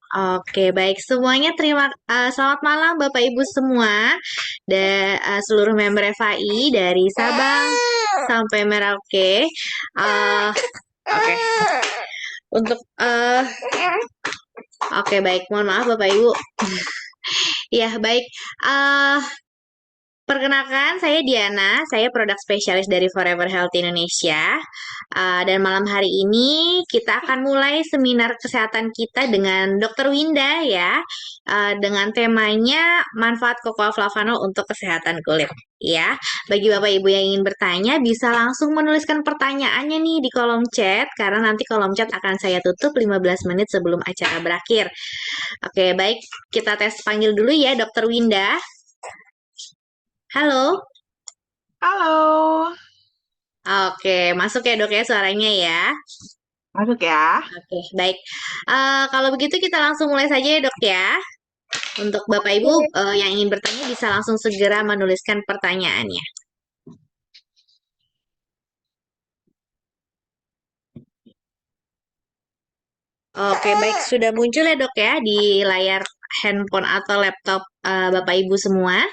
Oke, baik semuanya selamat malam Bapak Ibu semua dan seluruh member FAI dari Sabang sampai Merauke. Oke, untuk oke baik, mohon maaf Bapak Ibu. Ya, baik. eh Perkenalkan, saya Diana, saya produk spesialis dari Forever Health Indonesia. Dan malam hari ini kita akan mulai seminar kesehatan kita dengan Dr. Winda ya, dengan temanya manfaat cocoa flavanol untuk kesehatan kulit. Ya, bagi Bapak Ibu yang ingin bertanya bisa langsung menuliskan pertanyaannya nih di kolom chat karena nanti kolom chat akan saya tutup 15 menit sebelum acara berakhir. Oke, baik, kita tes panggil dulu ya Dr. Winda. Halo. Halo, Oke, masuk ya dok ya suaranya ya. masuk ya. Oke, baik. Kalau begitu kita langsung mulai saja ya dok ya. Untuk Bapak Ibu Oke. yang ingin bertanya bisa langsung segera menuliskan pertanyaannya. Oke, baik. Sudah muncul ya dok ya di layar handphone atau laptop Bapak Ibu semua.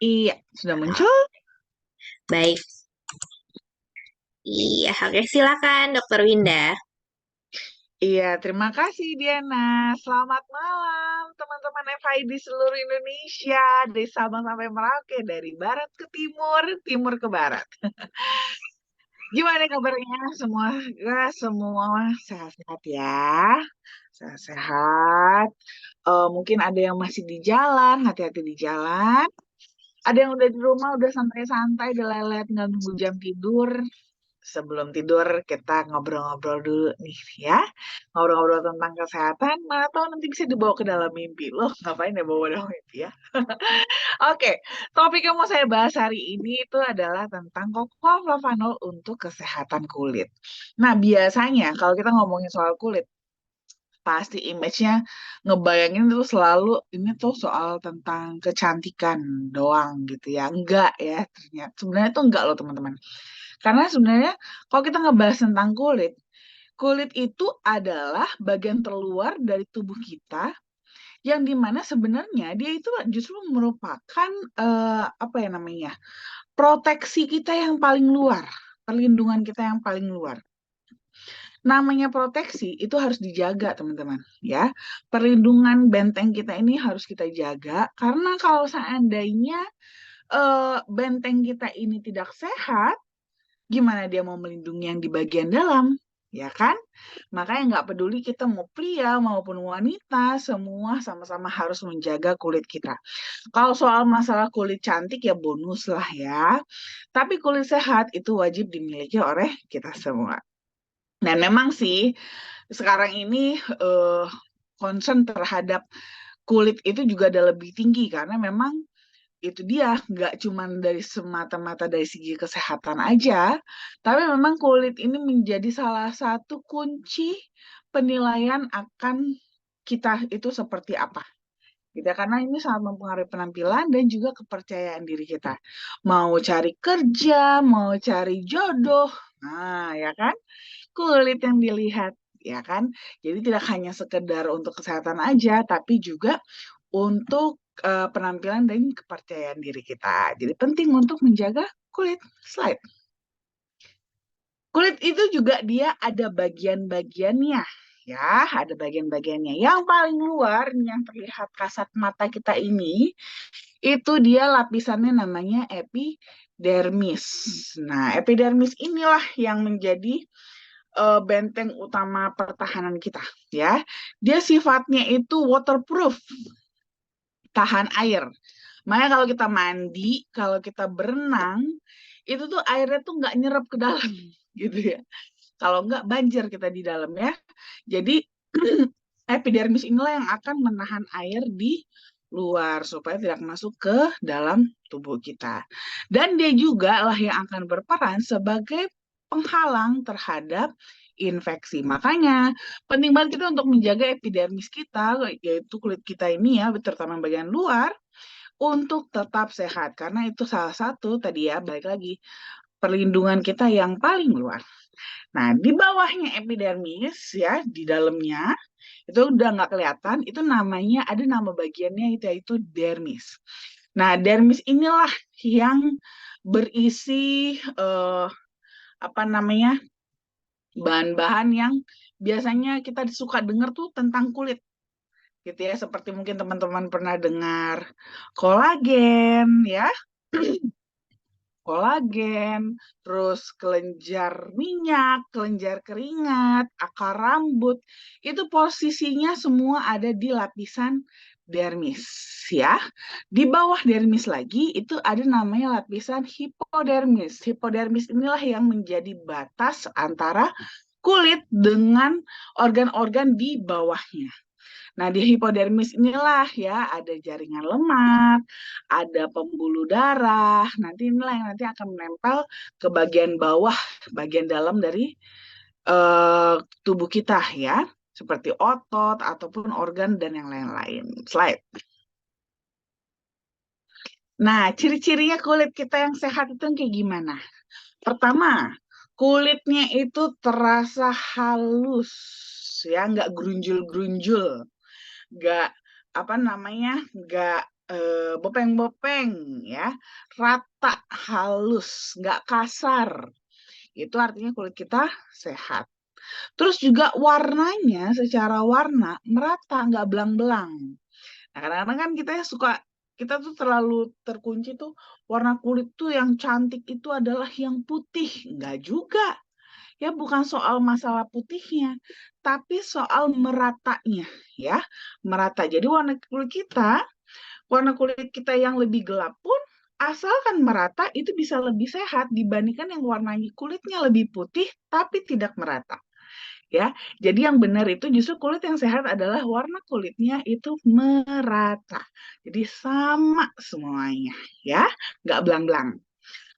Iya, sudah muncul. Baik. Iya, oke silakan Dokter Winda. Iya, terima kasih Diana. Selamat malam teman-teman FI di seluruh Indonesia, dari Sabang sampai Merauke, dari barat ke timur, timur ke barat. Gimana kabarnya semua? Semua sehat-sehat ya. Sehat-sehat. Mungkin ada yang masih di jalan, hati-hati di jalan. Ada yang udah di rumah, udah santai-santai, udah lelet, nggak nunggu jam tidur. Sebelum tidur kita ngobrol-ngobrol dulu nih ya. Ngobrol-ngobrol tentang kesehatan, mana tahu nanti bisa dibawa ke dalam mimpi. Loh, ngapain ya bawa dalam mimpi ya? Oke, topik yang mau saya bahas hari ini itu adalah tentang cocoa flavanol untuk kesehatan kulit. Nah, biasanya kalau kita ngomongin soal kulit, pasti image-nya ngebayangin itu selalu ini tuh soal tentang kecantikan doang gitu ya. Enggak ya, ternyata sebenarnya tuh enggak loh teman-teman. Karena sebenarnya kalau kita ngebahas tentang kulit, kulit itu adalah bagian terluar dari tubuh kita yang dimana sebenarnya dia itu justru merupakan apa ya namanya, proteksi kita yang paling luar, perlindungan kita yang paling luar. Namanya proteksi itu harus dijaga teman-teman ya. Perlindungan benteng kita ini harus kita jaga karena kalau seandainya benteng kita ini tidak sehat, gimana dia mau melindungi yang di bagian dalam, ya kan? Makanya nggak peduli kita mau pria maupun wanita, semua sama-sama harus menjaga kulit kita. Kalau soal masalah kulit cantik ya bonus lah ya. Tapi kulit sehat itu wajib dimiliki oleh kita semua. Dan memang sih sekarang ini eh, concern terhadap kulit itu juga ada lebih tinggi karena memang itu dia nggak cuma dari semata-mata dari segi kesehatan aja, tapi memang kulit ini menjadi salah satu kunci penilaian akan kita itu seperti apa. Gitu, karena ini sangat mempengaruhi penampilan dan juga kepercayaan diri kita. Mau cari kerja, mau cari jodoh, nah ya kan, kulit yang dilihat, ya kan. Jadi tidak hanya sekedar untuk kesehatan aja, tapi juga untuk penampilan dan kepercayaan diri kita. Jadi penting untuk menjaga kulit. Slide. Kulit itu juga dia ada bagian-bagiannya. Ya, ada bagian-bagiannya. Yang paling luar, yang terlihat kasat mata kita ini, itu dia lapisannya namanya epidermis. Nah, epidermis inilah yang menjadi benteng utama pertahanan kita. Ya, dia sifatnya itu waterproof, tahan air. Makanya kalau kita mandi, kalau kita berenang, itu tuh airnya tuh nggak nyerap ke dalam, gitu ya. Kalau nggak banjir kita di dalam ya. Jadi epidermis inilah yang akan menahan air di luar supaya tidak masuk ke dalam tubuh kita. Dan dia juga lah yang akan berperan sebagai penghalang terhadap infeksi. Makanya penting banget kita untuk menjaga epidermis kita, yaitu kulit kita ini ya, terutama bagian luar, untuk tetap sehat. Karena itu salah satu tadi ya, balik lagi, perlindungan kita yang paling luar. Nah, di bawahnya epidermis ya, di dalamnya itu udah nggak kelihatan, itu namanya ada nama bagiannya itu yaitu dermis. Nah, dermis inilah yang berisi apa namanya bahan-bahan yang biasanya kita suka dengar tuh tentang kulit gitu ya, seperti mungkin teman-teman pernah dengar kolagen ya, kolagen, terus kelenjar minyak, kelenjar keringat, akar rambut, itu posisinya semua ada di lapisan dermis ya. Di bawah dermis lagi itu ada namanya lapisan hipodermis. Hipodermis inilah yang menjadi batas antara kulit dengan organ-organ di bawahnya. Nah, di hipodermis inilah ya ada jaringan lemak, ada pembuluh darah. Nanti inilah yang nanti akan menempel ke bagian bawah, bagian dalam dari tubuh kita ya, seperti otot ataupun organ dan yang lain-lain. Slide. Nah, ciri-cirinya kulit kita yang sehat itu kayak gimana? Pertama, kulitnya itu terasa halus, ya, nggak grunjul-grunjul, nggak apa namanya, nggak bopeng-bopeng, ya, rata, halus, nggak kasar. Itu artinya kulit kita sehat. Terus juga warnanya, secara warna merata, nggak belang-belang. Nah, kadang-kadang kan kita tuh terlalu terkunci tuh warna kulit tuh yang cantik itu adalah yang putih. Enggak juga. Ya bukan soal masalah putihnya, tapi soal meratanya ya. Merata. Jadi warna kulit kita yang lebih gelap pun asalkan merata itu bisa lebih sehat dibandingkan yang warnanya kulitnya lebih putih tapi tidak merata ya. Jadi yang benar itu justru kulit yang sehat adalah warna kulitnya itu merata. Jadi sama semuanya ya, nggak belang-belang.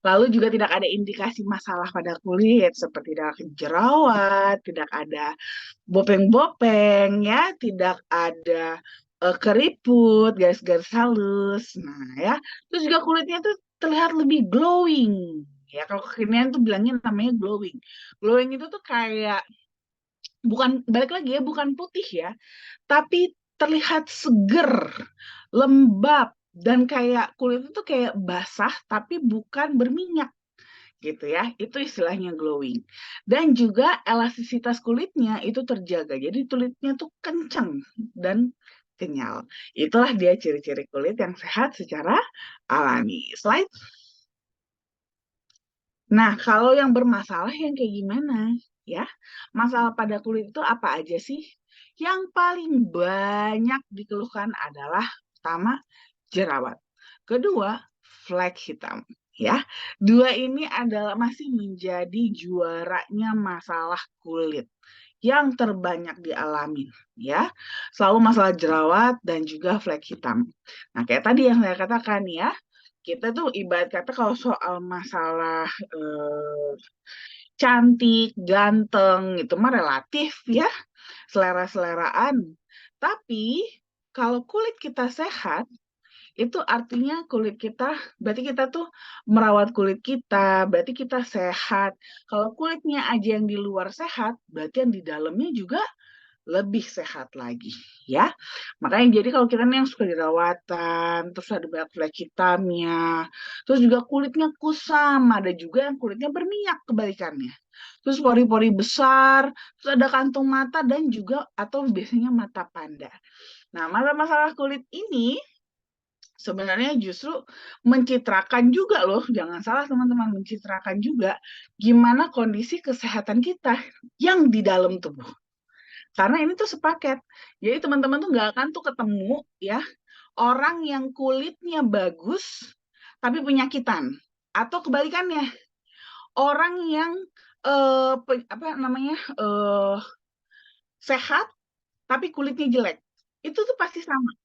Lalu juga tidak ada indikasi masalah pada kulit seperti tidak jerawat, tidak ada bopeng-bopeng ya, tidak ada keriput, garis-garis halus. Nah ya, terus juga kulitnya tuh terlihat lebih glowing. Ya, kalau kekinian tuh bilangnya namanya glowing. Glowing itu tuh kayak bukan balik lagi ya, bukan putih ya, tapi terlihat seger, lembab, dan kayak kulit itu kayak basah tapi bukan berminyak gitu ya. Itu istilahnya glowing. Dan juga elastisitas kulitnya itu terjaga. Jadi kulitnya tuh kencang dan kenyal. Itulah dia ciri-ciri kulit yang sehat secara alami. Slide. Nah, kalau yang bermasalah yang kayak gimana? Ya, masalah pada kulit itu apa aja sih? Yang paling banyak dikeluhkan adalah pertama, jerawat. Kedua, flek hitam. Ya, dua ini adalah masih menjadi juaranya masalah kulit yang terbanyak dialami. Ya, selalu masalah jerawat dan juga flek hitam. Nah, kayak tadi yang saya katakan ya, kita tuh ibarat kata kalau soal masalah cantik, ganteng, itu mah relatif ya, selera-seleraan. Tapi kalau kulit kita sehat, itu artinya kulit kita, berarti kita tuh merawat kulit kita, berarti kita sehat. Kalau kulitnya aja yang di luar sehat, berarti yang di dalamnya juga lebih sehat lagi ya. Makanya jadi kalau kita nih yang suka jerawatan, terus ada banyak flek hitamnya, terus juga kulitnya kusam, ada juga yang kulitnya berminyak kebalikannya. Terus pori-pori besar, terus ada kantung mata dan juga atau biasanya mata panda. Nah, masalah-masalah kulit ini sebenarnya justru mencitrakan juga loh, jangan salah teman-teman, mencitrakan juga gimana kondisi kesehatan kita yang di dalam tubuh. Karena ini tuh sepaket. Jadi teman-teman tuh nggak akan tuh ketemu ya orang yang kulitnya bagus tapi penyakitan. Atau kebalikannya, orang yang apa namanya sehat tapi kulitnya jelek. Itu tuh pasti sama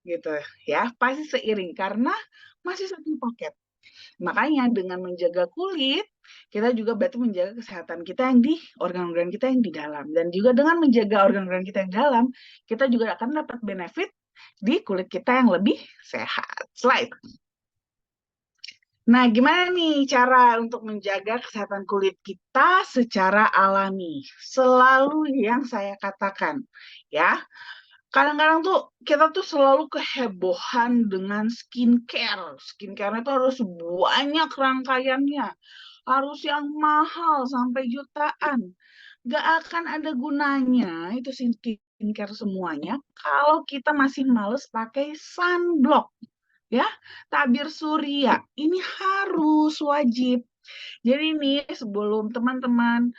gitu ya, pasti seiring karena masih satu paket. Makanya dengan menjaga kulit, kita juga berarti menjaga kesehatan kita yang di organ-organ kita yang di dalam. Dan juga dengan menjaga organ-organ kita yang di dalam, kita juga akan dapat benefit di kulit kita yang lebih sehat. Slide. Nah, gimana nih cara untuk menjaga kesehatan kulit kita secara alami? Selalu yang saya katakan, ya. Kadang-kadang tuh kita tuh selalu kehebohan dengan skincare. Skincare itu harus banyak rangkaiannya, harus yang mahal sampai jutaan. Gak akan ada gunanya itu skincare semuanya kalau kita masih males pakai sunblock, ya. Tabir surya ini harus wajib. Jadi nih sebelum teman-teman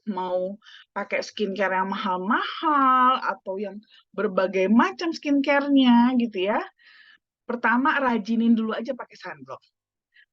mau pakai skincare yang mahal-mahal atau yang berbagai macam skincare-nya gitu ya. Pertama rajinin dulu aja pakai sunblock.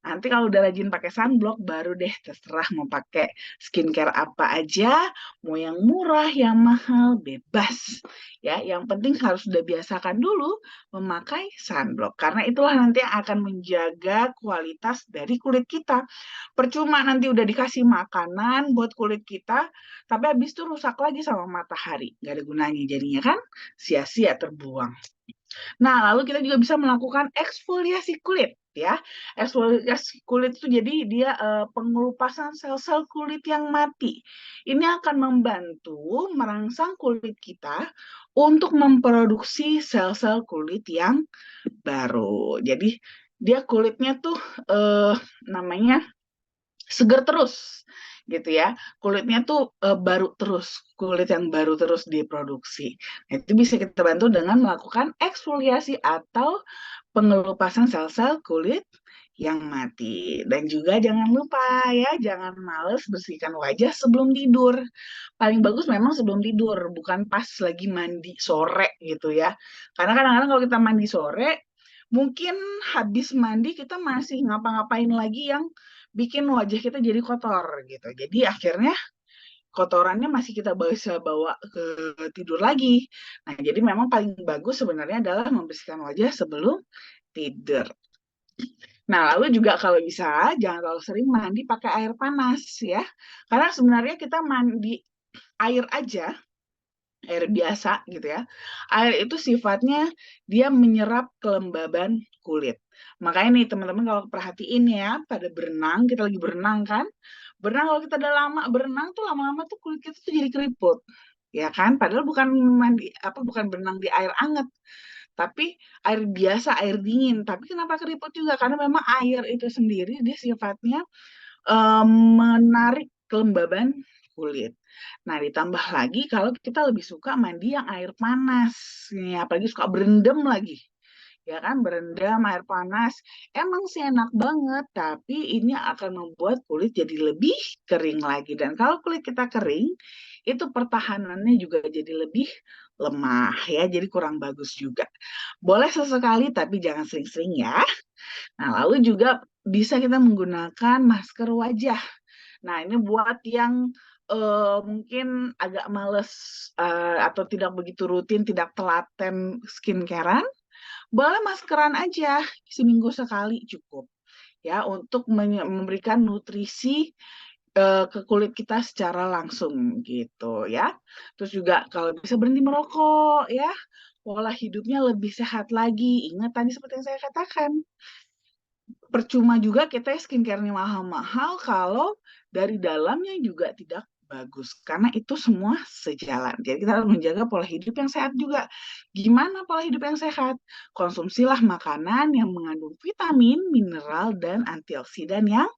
Nanti kalau udah rajin pakai sunblock, baru deh terserah mau pakai skincare apa aja, mau yang murah, yang mahal, bebas. Ya, yang penting harus udah biasakan dulu memakai sunblock. Karena itulah nanti yang akan menjaga kualitas dari kulit kita. Percuma nanti udah dikasih makanan buat kulit kita, tapi habis itu rusak lagi sama matahari. Nggak ada gunanya jadinya kan, sia-sia terbuang. Nah, lalu kita juga bisa melakukan eksfoliasi kulit ya. Eksfoliasi kulit itu jadi dia pengelupasan sel-sel kulit yang mati. Ini akan membantu merangsang kulit kita untuk memproduksi sel-sel kulit yang baru. Jadi dia kulitnya tuh namanya seger terus gitu ya. Kulitnya tuh baru terus, kulit yang baru terus diproduksi. Nah, itu bisa kita bantu dengan melakukan eksfoliasi atau pengelupasan sel-sel kulit yang mati. Dan juga jangan lupa ya, jangan males bersihkan wajah sebelum tidur. Paling bagus memang sebelum tidur, bukan pas lagi mandi sore gitu ya. Karena kadang-kadang kalau kita mandi sore, mungkin habis mandi kita masih ngapa-ngapain lagi yang bikin wajah kita jadi kotor gitu. Jadi akhirnya kotorannya masih kita bisa bawa ke tidur lagi. Nah, jadi memang paling bagus sebenarnya adalah membersihkan wajah sebelum tidur. Nah, lalu juga kalau bisa jangan terlalu sering mandi pakai air panas ya. Karena sebenarnya kita mandi air aja, air biasa gitu ya. Air itu sifatnya dia menyerap kelembaban kulit. Makanya nih teman-teman kalau perhatiin ya, pada berenang, kita lagi berenang kan. Berenang kalau kita udah lama berenang tuh lama-lama tuh kulit kita tuh jadi keriput. Ya kan? Padahal bukan mandi bukan berenang di air hangat, tapi air biasa, air dingin. Tapi kenapa keriput juga? Karena memang air itu sendiri dia sifatnya menarik kelembaban kulit. Nah, ditambah lagi kalau kita lebih suka mandi yang air panas, nih, apalagi suka berendam lagi. Ya kan, berendam air panas. Emang sih enak banget, tapi ini akan membuat kulit jadi lebih kering lagi. Dan kalau kulit kita kering, itu pertahanannya juga jadi lebih lemah ya, jadi kurang bagus juga. Boleh sesekali, tapi jangan sering-sering ya. Nah, lalu juga bisa kita menggunakan masker wajah. Nah, ini buat yang mungkin agak males atau tidak begitu rutin, tidak telaten skincarean, boleh maskeran aja seminggu sekali cukup ya untuk memberikan nutrisi ke kulit kita secara langsung gitu ya. Terus juga kalau bisa berhenti merokok ya, pola hidupnya lebih sehat lagi. Ingat tadi seperti yang saya katakan, percuma juga kita skincare-nya mahal-mahal kalau dari dalamnya juga tidak bagus. Karena itu semua sejalan. Jadi kita harus menjaga pola hidup yang sehat juga. Gimana pola hidup yang sehat? Konsumsilah makanan yang mengandung vitamin, mineral, dan antioksidan yang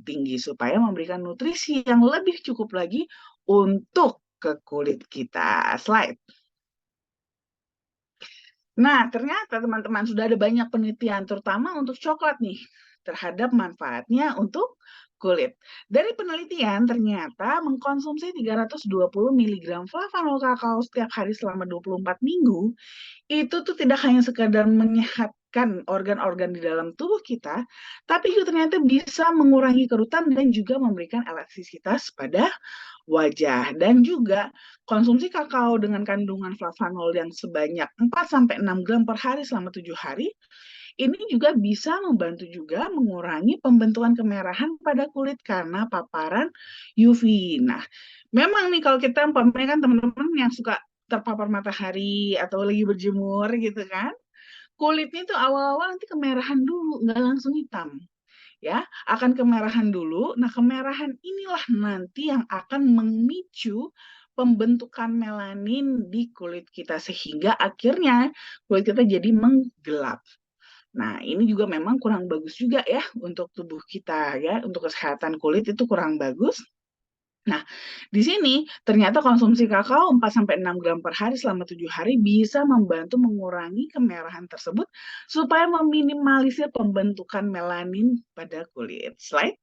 tinggi supaya memberikan nutrisi yang lebih cukup lagi untuk ke kulit kita. Slide. Nah, ternyata teman-teman sudah ada banyak penelitian, terutama untuk coklat nih, terhadap manfaatnya untuk kulit. Dari penelitian, ternyata mengkonsumsi 320 mg flavanol kakao setiap hari selama 24 minggu, itu tuh tidak hanya sekadar menyehatkan organ-organ di dalam tubuh kita, tapi juga ternyata bisa mengurangi kerutan dan juga memberikan elastisitas pada wajah. Dan juga konsumsi kakao dengan kandungan flavanol yang sebanyak 4-6 gram per hari selama 7 hari, ini juga bisa membantu juga mengurangi pembentukan kemerahan pada kulit karena paparan UV. Nah, memang nih kalau kita umpamanya kan teman-teman yang suka terpapar matahari atau lagi berjemur gitu kan, kulitnya itu awal-awal nanti kemerahan dulu, nggak langsung hitam. Ya, akan kemerahan dulu. Nah, kemerahan inilah nanti yang akan memicu pembentukan melanin di kulit kita sehingga akhirnya kulit kita jadi menggelap. Nah, ini juga memang kurang bagus juga ya untuk tubuh kita ya, untuk kesehatan kulit itu kurang bagus. Nah, di sini ternyata konsumsi kakao 4-6 gram per hari selama 7 hari bisa membantu mengurangi kemerahan tersebut supaya meminimalisir pembentukan melanin pada kulit. Selain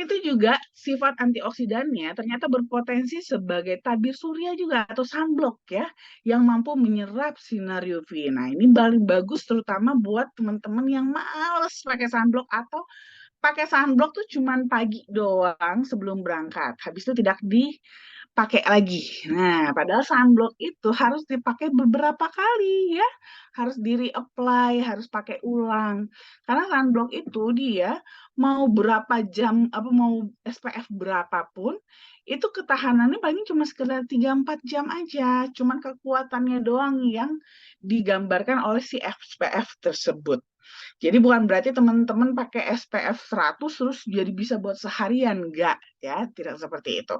itu juga sifat antioksidannya ternyata berpotensi sebagai tabir surya juga atau sunblock ya yang mampu menyerap sinar UV. Nah, ini paling bagus terutama buat teman-teman yang males pakai sunblock atau pakai sunblock tuh cuman pagi doang sebelum berangkat. Habis itu tidak dipakai lagi. Nah, padahal sunblock itu harus dipakai beberapa kali ya. Harus di reapply, harus pakai ulang. Karena sunblock itu dia mau berapa jam, apa mau SPF berapapun, itu ketahanannya paling cuma sekedar 3-4 jam aja. Cuman kekuatannya doang yang digambarkan oleh si SPF tersebut. Jadi bukan berarti teman-teman pakai SPF 100 terus jadi bisa buat seharian, enggak ya, tidak seperti itu.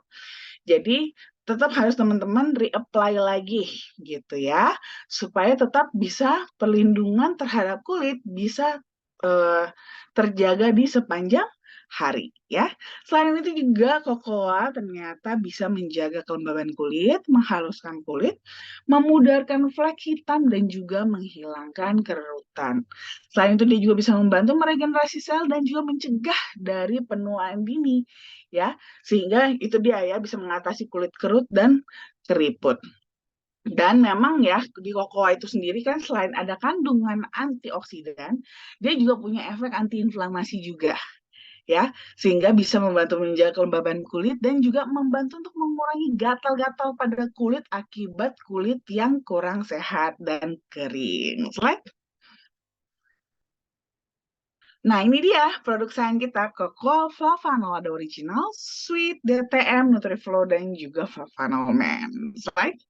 Jadi tetap harus teman-teman reapply lagi gitu ya, supaya tetap bisa perlindungan terhadap kulit bisa eh, terjaga di sepanjang hari ya. Selain itu juga kokoa ternyata bisa menjaga kelembaban kulit, menghaluskan kulit, memudarkan flek hitam dan juga menghilangkan kerutan. Selain itu dia juga bisa membantu meregenerasi sel dan juga mencegah dari penuaan dini ya. Sehingga itu dia ya bisa mengatasi kulit kerut dan keriput. Dan memang ya di kokoa itu sendiri kan selain ada kandungan antioksidan, dia juga punya efek antiinflamasi juga ya, sehingga bisa membantu menjaga kelembaban kulit dan juga membantu untuk mengurangi gatal-gatal pada kulit akibat kulit yang kurang sehat dan kering. Slide. Nah, ini dia produk sains kita, Cocoa Flavanol, ada original, Sweet, DTM, Nutriflow, dan juga Flavanol Man. Slide.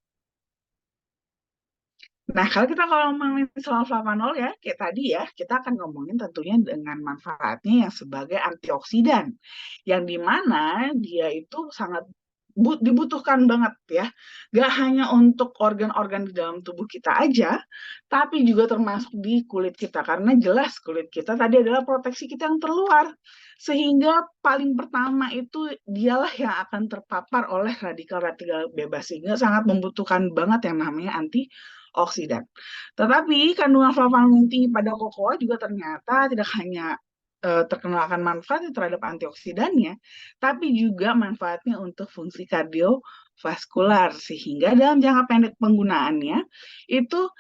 Nah, kalau ngomongin soal flavanol ya, kayak tadi ya, kita akan ngomongin tentunya dengan manfaatnya yang sebagai antioksidan, yang dimana dia itu sangat dibutuhkan banget ya, gak hanya untuk organ-organ di dalam tubuh kita aja, tapi juga termasuk di kulit kita, karena jelas kulit kita tadi adalah proteksi kita yang terluar, sehingga paling pertama itu dialah yang akan terpapar oleh radikal-radikal bebas, sehingga sangat membutuhkan banget yang namanya antioksidan. Tetapi kandungan flavonoid yang tinggi pada kokoa juga ternyata tidak hanya terkenal akan manfaatnya terhadap antioksidannya, tapi juga manfaatnya untuk fungsi kardiovaskular sehingga dalam jangka pendek penggunaannya itu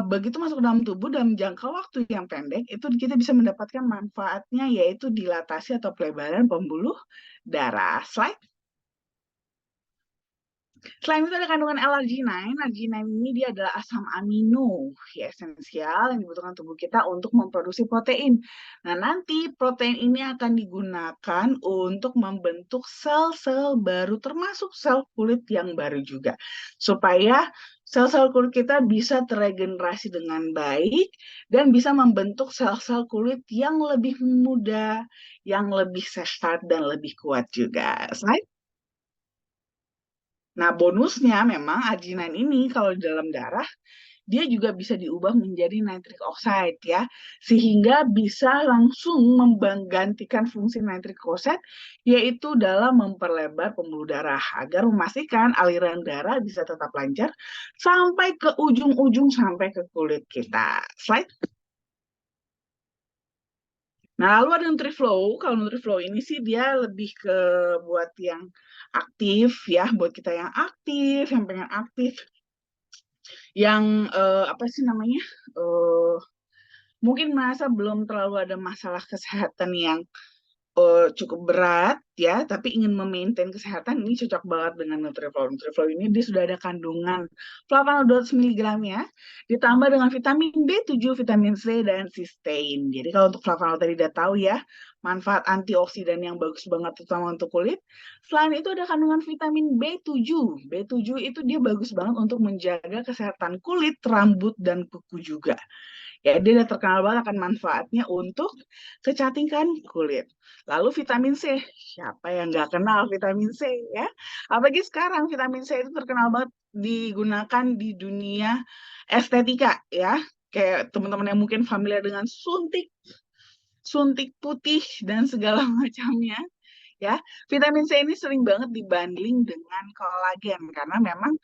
begitu masuk dalam tubuh dalam jangka waktu yang pendek itu kita bisa mendapatkan manfaatnya yaitu dilatasi atau pelebaran pembuluh darah. Slide. Selain itu ada kandungan L-arginine. Arginine ini dia adalah asam amino ya, esensial yang dibutuhkan tubuh kita untuk memproduksi protein. Nah, nanti protein ini akan digunakan untuk membentuk sel-sel baru termasuk sel kulit yang baru juga. Supaya sel-sel kulit kita bisa teregenerasi dengan baik dan bisa membentuk sel-sel kulit yang lebih muda, yang lebih sehat dan lebih kuat juga. Slide. Nah, bonusnya memang arginine ini kalau di dalam darah, dia juga bisa diubah menjadi nitric oxide ya, sehingga bisa langsung menggantikan fungsi nitric oxide, yaitu dalam memperlebar pembuluh darah, agar memastikan aliran darah bisa tetap lancar sampai ke ujung-ujung, sampai ke kulit kita. Slide. Nah, lalu ada Nutriflow. Kalau Nutriflow ini sih dia lebih ke buat yang aktif ya, buat kita yang aktif, yang pengen aktif, yang apa sih namanya? eh Mungkin merasa belum terlalu ada masalah kesehatan yang cukup berat ya, tapi ingin memaintain kesehatan, ini cocok banget dengan Nutriflow. Nutriflow ini dia sudah ada kandungan flavanol 200 mg ya, ditambah dengan vitamin B7, vitamin C, dan cysteine. Jadi kalau untuk flavanol tadi udah tahu ya, manfaat antioksidan yang bagus banget terutama untuk kulit. Selain itu ada kandungan vitamin B7. B7 itu dia bagus banget untuk menjaga kesehatan kulit, rambut, dan kuku juga. Ya, dia udah terkenal banget akan manfaatnya untuk kecantikan kulit. Lalu vitamin C, siapa yang nggak kenal vitamin C ya? Apalagi sekarang vitamin C itu terkenal banget digunakan di dunia estetika ya. Kayak teman-teman yang mungkin familiar dengan suntik, suntik putih dan segala macamnya ya. Vitamin C ini sering banget dibanding dengan kolagen karena memang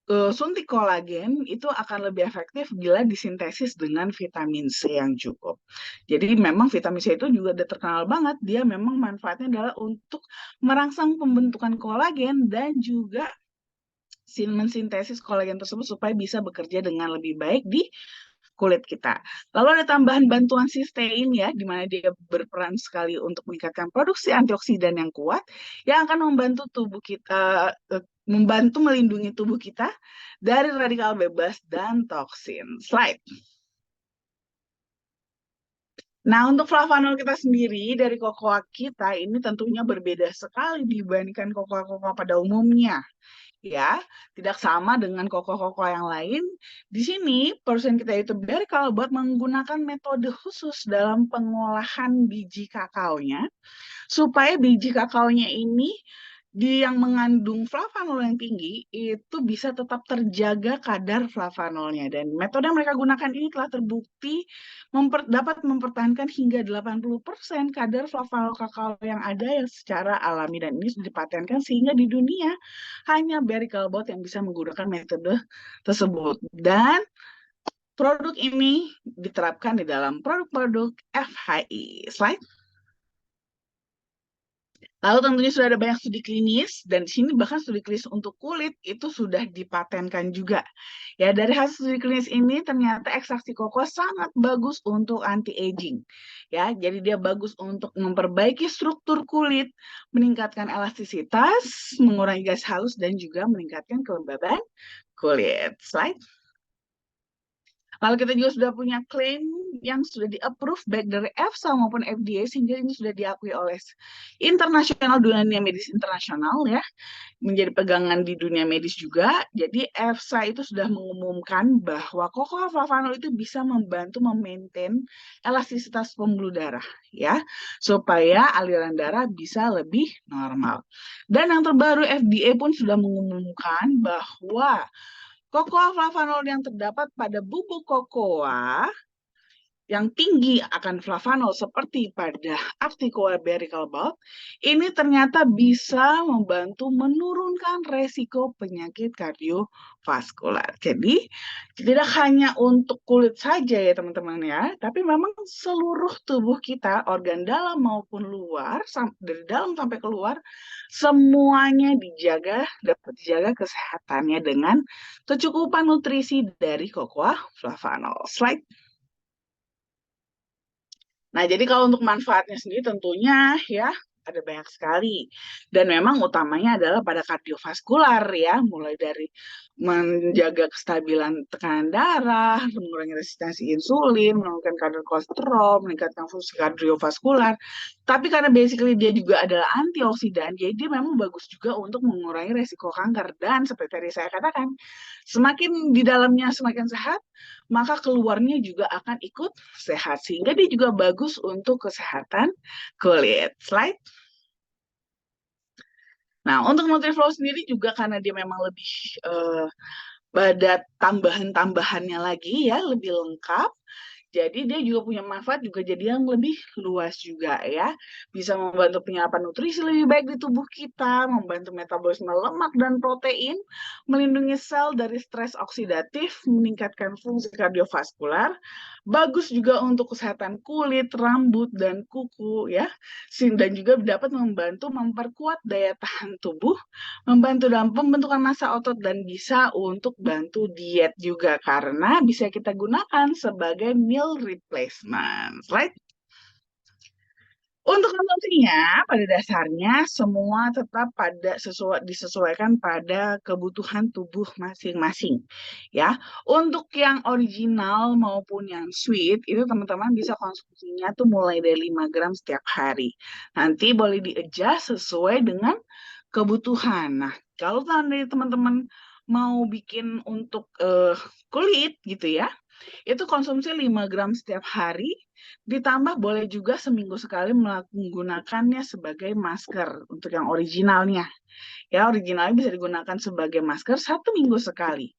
suntik kolagen itu akan lebih efektif bila disintesis dengan vitamin C yang cukup. Jadi memang vitamin C itu juga udah terkenal banget, dia memang manfaatnya adalah untuk merangsang pembentukan kolagen dan juga mensintesis kolagen tersebut supaya bisa bekerja dengan lebih baik di kulit kita. Lalu ada tambahan bantuan sistein ya, di mana dia berperan sekali untuk meningkatkan produksi antioksidan yang kuat, yang akan membantu tubuh kita, membantu melindungi tubuh kita dari radikal bebas dan toksin. Slide. Nah, untuk flavanol kita sendiri dari kokoa kita ini tentunya berbeda sekali dibandingkan kokoa-kokoa pada umumnya. Ya, tidak sama dengan kokoa-kokoa yang lain. Di sini, person kita itu berry kalau buat menggunakan metode khusus dalam pengolahan biji kakaonya, supaya biji kakaonya ini yang mengandung flavanol yang tinggi itu bisa tetap terjaga kadar flavanolnya, dan metode yang mereka gunakan ini telah terbukti dapat mempertahankan hingga 80% kadar flavanol kakao yang ada yang secara alami, dan ini sudah dipatenkan sehingga di dunia hanya Barry Callebaut yang bisa menggunakan metode tersebut, dan produk ini diterapkan di dalam produk-produk FHI. Slide. Lalu tentunya sudah ada banyak studi klinis, dan di sini bahkan studi klinis untuk kulit itu sudah dipatenkan juga. Ya, dari hasil studi klinis ini ternyata ekstraksi koko sangat bagus untuk anti-aging. Ya, jadi dia bagus untuk memperbaiki struktur kulit, meningkatkan elastisitas, mengurangi gas halus, dan juga meningkatkan kelembaban kulit. Slide. Lalu kita juga sudah punya klaim yang sudah di-approve baik dari EFSA maupun FDA, sehingga ini sudah diakui oleh internasional, dunia medis internasional ya, menjadi pegangan di dunia medis juga. Jadi EFSA itu sudah mengumumkan bahwa kokoa flavanol itu bisa membantu memaintain elastisitas pembuluh darah ya, supaya aliran darah bisa lebih normal. Dan yang terbaru FDA pun sudah mengumumkan bahwa kokoa flavanol yang terdapat pada bubuk kokoa yang tinggi akan flavanol seperti pada Acticoa Barry Callebaut ini ternyata bisa membantu menurunkan resiko penyakit kardiovaskular. Jadi tidak hanya untuk kulit saja ya teman-teman ya, tapi memang seluruh tubuh kita, organ dalam maupun luar, dari dalam sampai keluar, semuanya dijaga, dapat dijaga kesehatannya dengan kecukupan nutrisi dari kokoa flavanol. Slide. Nah, jadi kalau untuk manfaatnya sendiri tentunya ya ada banyak sekali. Dan memang utamanya adalah pada kardiovaskular ya, mulai dari menjaga kestabilan tekanan darah, mengurangi resistensi insulin, menurunkan kadar kolesterol, meningkatkan fungsi kardiovaskular. Tapi karena basically dia juga adalah antioksidan, jadi dia memang bagus juga untuk mengurangi resiko kanker. Dan seperti tadi saya katakan, semakin di dalamnya semakin sehat, maka keluarnya juga akan ikut sehat. Sehingga dia juga bagus untuk kesehatan kulit. Slide. Nah, untuk Nutriflow sendiri juga karena dia memang lebih ada tambahan-tambahannya lagi ya, lebih lengkap. Jadi dia juga punya manfaat juga jadi yang lebih luas juga ya. Bisa membantu penyerapan nutrisi lebih baik di tubuh kita, membantu metabolisme lemak dan protein, melindungi sel dari stres oksidatif, meningkatkan fungsi kardiovaskular, bagus juga untuk kesehatan kulit, rambut, dan kuku ya. Dan juga dapat membantu memperkuat daya tahan tubuh, membantu dalam pembentukan massa otot, dan bisa untuk bantu diet juga karena bisa kita gunakan sebagai meal replacement. Right? Untuk konsumsinya, pada dasarnya semua tetap disesuaikan pada kebutuhan tubuh masing-masing, ya. Untuk yang original maupun yang sweet itu teman-teman bisa konsumsinya tuh mulai dari 5 gram setiap hari. Nanti boleh di-adjust sesuai dengan kebutuhan. Nah, kalau tadi teman-teman mau bikin untuk kulit gitu ya, itu konsumsi 5 gram setiap hari, ditambah boleh juga seminggu sekali menggunakannya sebagai masker untuk yang originalnya. Ya, originalnya bisa digunakan sebagai masker 1 minggu sekali.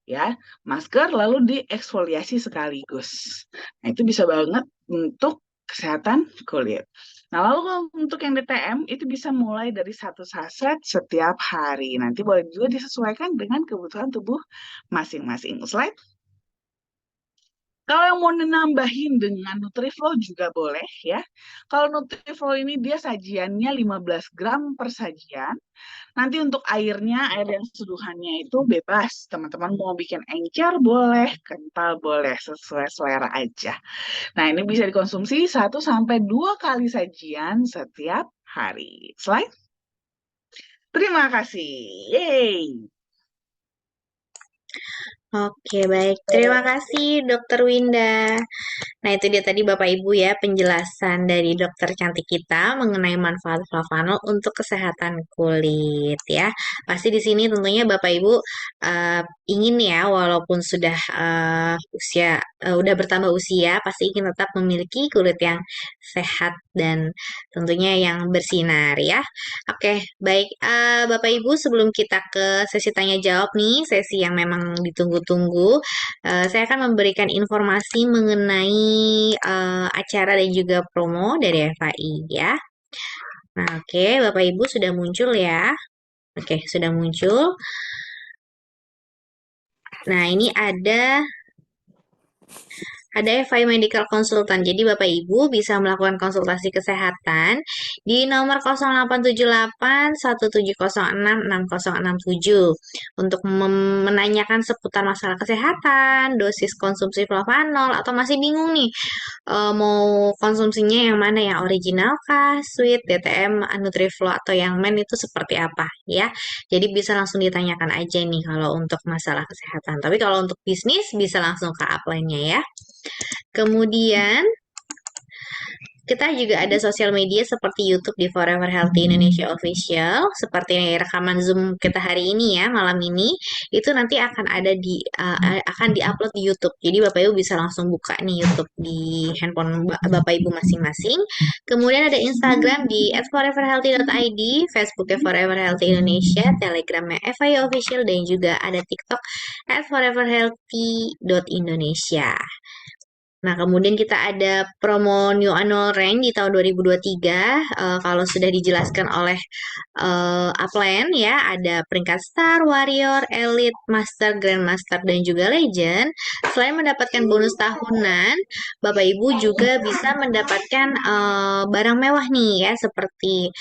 Ya, masker lalu dieksfoliasi sekaligus. Nah, itu bisa banget untuk kesehatan kulit. Nah, lalu kalau untuk yang DTM itu bisa mulai dari 1 saset setiap hari. Nanti boleh juga disesuaikan dengan kebutuhan tubuh masing-masing. Slide. Kalau yang mau nambahin dengan Nutriflow juga boleh ya. Kalau Nutriflow ini dia sajiannya 15 gram per sajian. Nanti untuk airnya, air yang seduhannya itu bebas. Teman-teman mau bikin encer boleh, kental boleh, sesuai selera aja. Nah, ini bisa dikonsumsi 1 sampai 2 kali sajian setiap hari. Slide. Terima kasih. Yeay. Oke, baik. Terima kasih, Dokter Winda. Nah, itu dia tadi Bapak Ibu ya penjelasan dari dokter cantik kita mengenai manfaat flavanol untuk kesehatan kulit ya. Pasti di sini tentunya Bapak Ibu ingin ya walaupun sudah udah bertambah usia pasti ingin tetap memiliki kulit yang sehat dan tentunya yang bersinar ya. Oke, baik Bapak Ibu sebelum kita ke sesi tanya jawab nih, sesi yang memang ditunggu-tunggu. Saya akan memberikan informasi mengenai acara dan juga promo dari FAI ya. Nah, oke, Bapak Ibu sudah muncul ya. Oke, sudah muncul. Nah, ini ada FI Medical Consultant. Jadi Bapak Ibu bisa melakukan konsultasi kesehatan di nomor 0878 1706 6067 untuk menanyakan seputar masalah kesehatan, dosis konsumsi flavanol atau masih bingung nih mau konsumsinya yang mana yang original kah, sweet, DTM, Nutriflo atau yang men itu seperti apa ya. Jadi bisa langsung ditanyakan aja nih kalau untuk masalah kesehatan. Tapi kalau untuk bisnis bisa langsung ke upline-nya ya. Kemudian kita juga ada sosial media seperti YouTube di Forever Healthy Indonesia Official, seperti rekaman Zoom kita hari ini ya, malam ini, itu nanti akan ada akan diupload di YouTube. Jadi Bapak Ibu bisa langsung buka nih YouTube di handphone Bapak Ibu masing-masing. Kemudian ada Instagram di @foreverhealthy.id, Facebooknya Forever Healthy Indonesia, Telegramnya FIA Official, dan juga ada TikTok @foreverhealthy.indonesia. Nah, kemudian kita ada promo New Annual Rank di tahun 2023. Kalau sudah dijelaskan oleh upline ya, ada peringkat Star, Warrior, Elite, Master, Grandmaster, dan juga Legend. Selain mendapatkan bonus tahunan, Bapak Ibu juga bisa mendapatkan barang mewah nih ya, seperti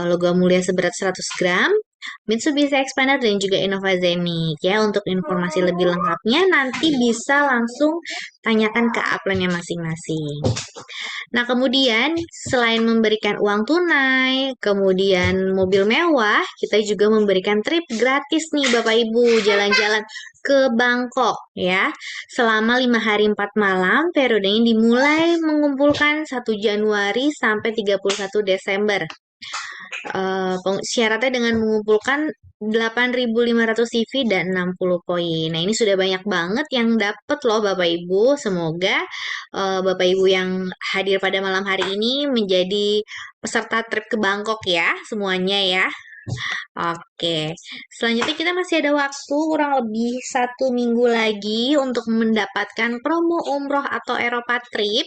logam mulia seberat 100 gram, Mitsubishi Xpander dan juga Innova Zenith ya. Untuk informasi lebih lengkapnya nanti bisa langsung tanyakan ke upline-nya masing-masing. Nah, kemudian selain memberikan uang tunai, kemudian mobil mewah, kita juga memberikan trip gratis nih Bapak Ibu jalan-jalan ke Bangkok ya. Selama 5 hari 4 malam, periodenya dimulai mengumpulkan 1 Januari sampai 31 Desember. Syaratnya dengan mengumpulkan 8.500 CV dan 60 poin. Nah, ini sudah banyak banget yang dapat loh Bapak Ibu. Semoga Bapak Ibu yang hadir pada malam hari ini menjadi peserta trip ke Bangkok ya, semuanya ya. Oke, selanjutnya kita masih ada waktu kurang lebih 1 minggu lagi untuk mendapatkan promo umroh atau Eropa Trip.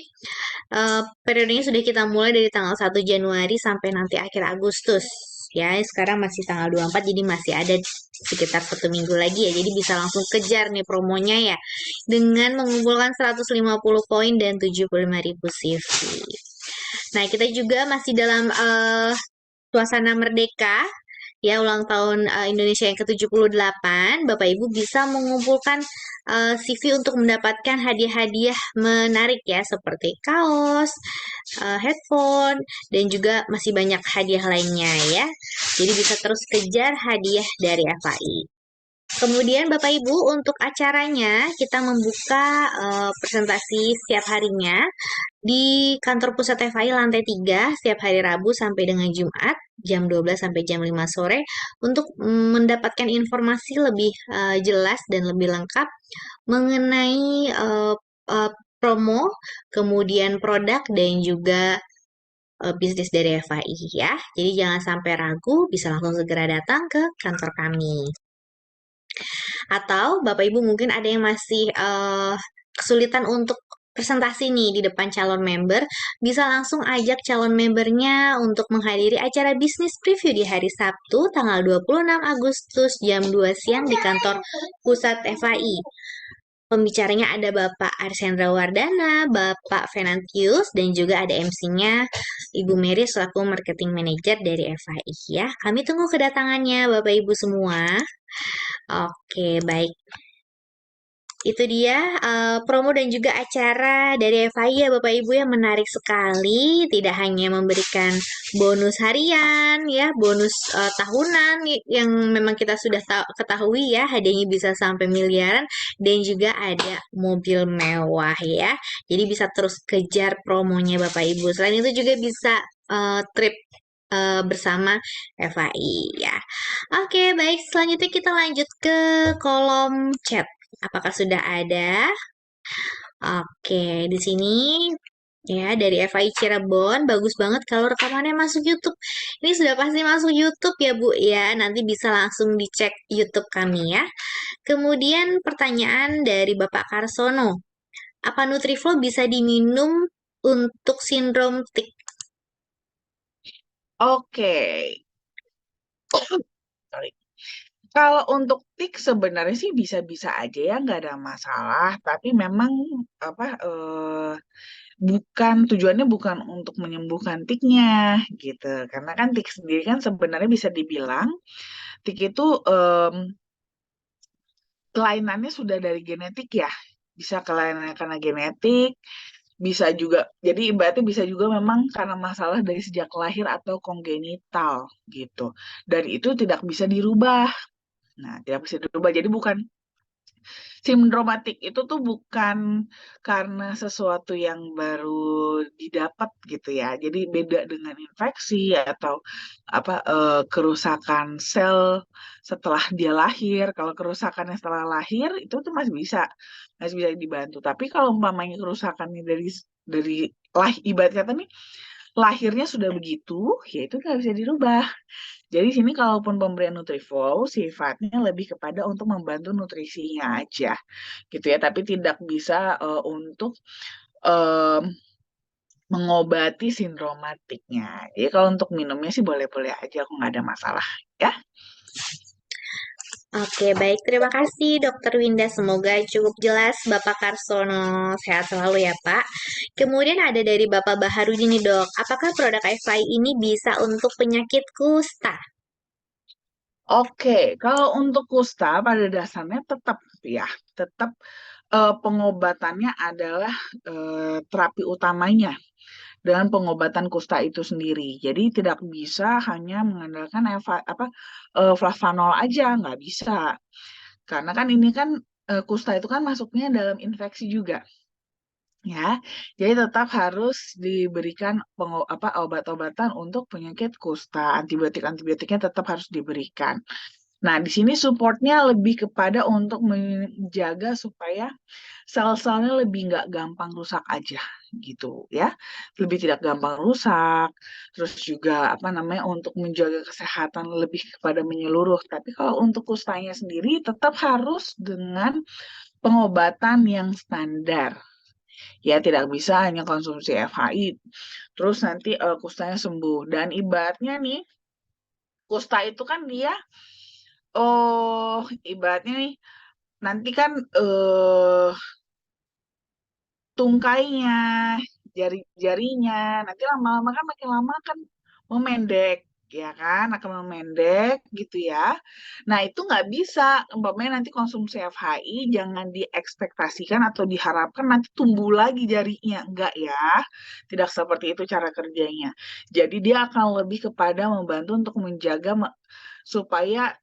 Periodenya sudah kita mulai dari tanggal 1 Januari sampai nanti akhir Agustus. Ya, sekarang masih tanggal 24, jadi masih ada sekitar 1 minggu lagi ya. Jadi bisa langsung kejar nih promonya ya. Dengan mengumpulkan 150 poin dan 75.000 CV. Nah, kita juga masih dalam suasana merdeka. ya ulang tahun Indonesia yang ke-78, Bapak Ibu bisa mengumpulkan CV untuk mendapatkan hadiah-hadiah menarik ya seperti kaos, headphone, dan juga masih banyak hadiah lainnya ya. Jadi bisa terus kejar hadiah dari FAI. Kemudian Bapak Ibu untuk acaranya kita membuka presentasi setiap harinya di kantor pusat TFI lantai 3 setiap hari Rabu sampai dengan Jumat jam 12 sampai jam 5 sore untuk mendapatkan informasi lebih jelas dan lebih lengkap mengenai promo, kemudian produk dan juga bisnis dari FAI ya. Jadi jangan sampai ragu, bisa langsung segera datang ke kantor kami. Atau Bapak Ibu mungkin ada yang masih kesulitan untuk presentasi nih di depan calon member, bisa langsung ajak calon membernya untuk menghadiri acara bisnis preview di hari Sabtu tanggal 26 Agustus jam 2 siang di kantor pusat FAI. Pembicaranya ada Bapak Arsendra Wardana, Bapak Venantius, dan juga ada MC-nya Ibu Mary selaku Marketing Manager dari FAI ya. Kami tunggu kedatangannya Bapak Ibu semua. Oke, baik. Itu dia promo dan juga acara dari FI ya Bapak Ibu yang menarik sekali. Tidak hanya memberikan bonus harian ya, bonus tahunan yang memang kita sudah ketahui ya, hadiahnya bisa sampai miliaran dan juga ada mobil mewah ya. Jadi bisa terus kejar promonya Bapak Ibu. Selain itu juga bisa trip bersama FAI ya. Oke, baik. Selanjutnya kita lanjut ke kolom chat. Apakah sudah ada? Oke, di sini ya dari FAI Cirebon bagus banget kalau rekamannya masuk YouTube. Ini sudah pasti masuk YouTube ya Bu ya. Nanti bisa langsung dicek YouTube kami ya. Kemudian pertanyaan dari Bapak Karsono. Apa Nutriflo bisa diminum untuk sindrom tik? Oke, sorry. Kalau untuk tik sebenarnya sih bisa-bisa aja ya, nggak ada masalah. Tapi memang apa bukan tujuannya bukan untuk menyembuhkan tiknya gitu. Karena kan tik sendiri kan sebenarnya bisa dibilang tik itu kelainannya sudah dari genetik ya. Bisa kelainan karena genetik, bisa juga jadi ibaratnya bisa juga memang karena masalah dari sejak lahir atau kongenital gitu. Dan itu tidak bisa dirubah. Nah, tidak bisa dirubah. Jadi bukan sindromatik itu tuh bukan karena sesuatu yang baru didapat gitu ya. Jadi beda dengan infeksi atau kerusakan sel setelah dia lahir. Kalau kerusakannya setelah lahir itu tuh masih bisa dibantu. Tapi kalau umpamanya kerusakannya dari ibarat kata nih lahirnya sudah begitu, ya itu nggak bisa dirubah. Jadi sini kalaupun pemberian Nutriflow sifatnya lebih kepada untuk membantu nutrisinya aja, gitu ya. Tapi tidak bisa untuk em, mengobati sindromatiknya. Jadi kalau untuk minumnya sih boleh-boleh aja, aku nggak ada masalah, ya. Oke, baik. Terima kasih Dokter Winda. Semoga cukup jelas Bapak Karsono. Sehat selalu ya Pak. Kemudian ada dari Bapak Baharudin nih Dok. Apakah produk FI ini bisa untuk penyakit kusta? Oke, kalau untuk kusta pada dasarnya tetap pengobatannya adalah terapi utamanya dengan pengobatan kusta itu sendiri. Jadi tidak bisa hanya mengandalkan flavanol aja, nggak bisa. Karena kan ini kan kusta itu kan masuknya dalam infeksi juga. Ya, jadi tetap harus diberikan obat-obatan untuk penyakit kusta. Antibiotiknya tetap harus diberikan. Nah, di sini supportnya lebih kepada untuk menjaga supaya sel-selnya lebih nggak gampang rusak aja gitu ya, lebih tidak gampang rusak. Terus juga untuk menjaga kesehatan lebih kepada menyeluruh. Tapi kalau untuk kustanya sendiri tetap harus dengan pengobatan yang standar. Ya, tidak bisa hanya konsumsi FHI terus nanti kustanya sembuh. Dan ibaratnya nih, kusta itu kan dia ibaratnya nih nanti kan tungkainya, jari-jarinya, nanti lama-lama kan makin lama kan memendek ya kan, akan memendek gitu ya. Nah, itu nggak bisa, umpamanya nanti konsumsi FHI jangan diekspektasikan atau diharapkan nanti tumbuh lagi jarinya, enggak ya. Tidak seperti itu cara kerjanya. Jadi dia akan lebih kepada membantu untuk menjaga supaya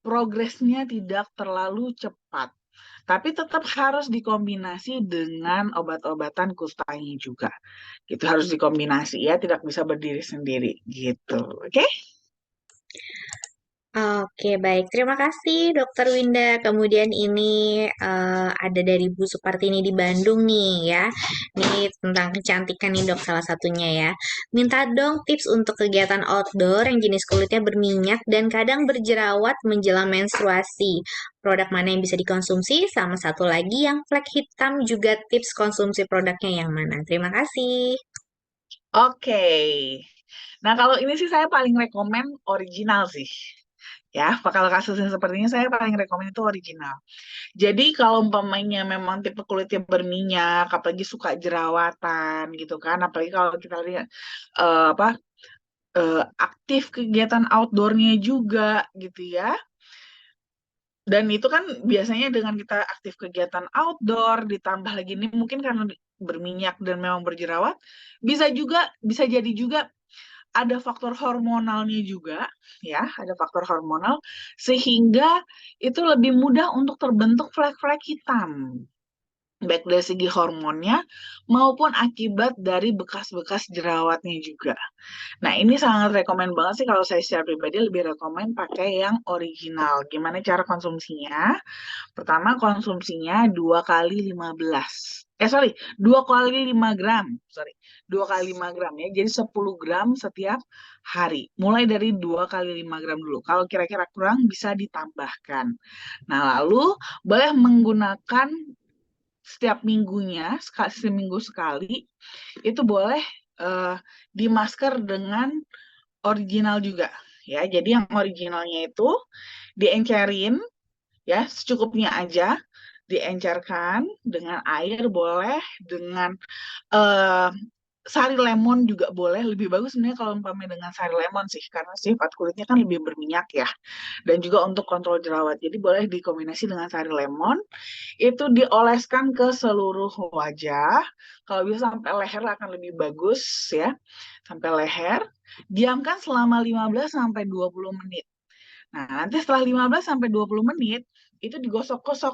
progresnya tidak terlalu cepat. Tapi tetap harus dikombinasi dengan obat-obatan kustanya juga. Itu harus dikombinasi ya, tidak bisa berdiri sendiri gitu. Oke? Oke, baik. Terima kasih, Dokter Winda. Kemudian ini ada dari Bu Supartini di Bandung nih ya. Ini tentang kecantikan nih dok salah satunya ya. Minta dong tips untuk kegiatan outdoor yang jenis kulitnya berminyak dan kadang berjerawat menjelang menstruasi. Produk mana yang bisa dikonsumsi? Sama satu lagi yang flek hitam juga tips konsumsi produknya yang mana. Terima kasih. Oke. Nah, kalau ini sih saya paling rekomen original sih. Ya, kalau kasus yang seperti ini saya paling rekomen itu original. Jadi kalau umpamanya memang tipe kulitnya berminyak, apalagi suka jerawatan gitu kan, apalagi kalau kita lihat apa aktif kegiatan outdoornya juga gitu ya. Dan itu kan biasanya dengan kita aktif kegiatan outdoor, ditambah lagi ini mungkin karena berminyak dan memang berjerawat, bisa jadi juga ada faktor hormonalnya juga, ya, ada faktor hormonal sehingga itu lebih mudah untuk terbentuk flek-flek hitam, baik dari segi hormonnya maupun akibat dari bekas-bekas jerawatnya juga. Nah, ini sangat rekomen banget sih kalau saya secara pribadi lebih rekomen pakai yang original. Gimana cara konsumsinya? Pertama, konsumsinya 2 kali 15. Sorry, 2 kali 5 gram. Sorry, 2 kali 5 gram ya. Jadi 10 gram setiap hari. Mulai dari 2 kali 5 gram dulu. Kalau kira-kira kurang, bisa ditambahkan. Nah, lalu boleh menggunakan setiap minggunya, seminggu sekali, itu boleh eh, dimasker dengan original juga. Ya, jadi yang originalnya itu diencerin ya secukupnya aja, diencerkan dengan air boleh, dengan eh, sari lemon juga boleh. Lebih bagus sebenarnya kalau umpamanya dengan sari lemon sih, karena sifat kulitnya kan lebih berminyak ya, dan juga untuk kontrol jerawat. Jadi boleh dikombinasi dengan sari lemon, itu dioleskan ke seluruh wajah. Kalau bisa sampai leher akan lebih bagus ya, sampai leher. Diamkan selama 15 sampai 20 menit. Nah, nanti setelah 15 sampai 20 menit itu digosok-gosok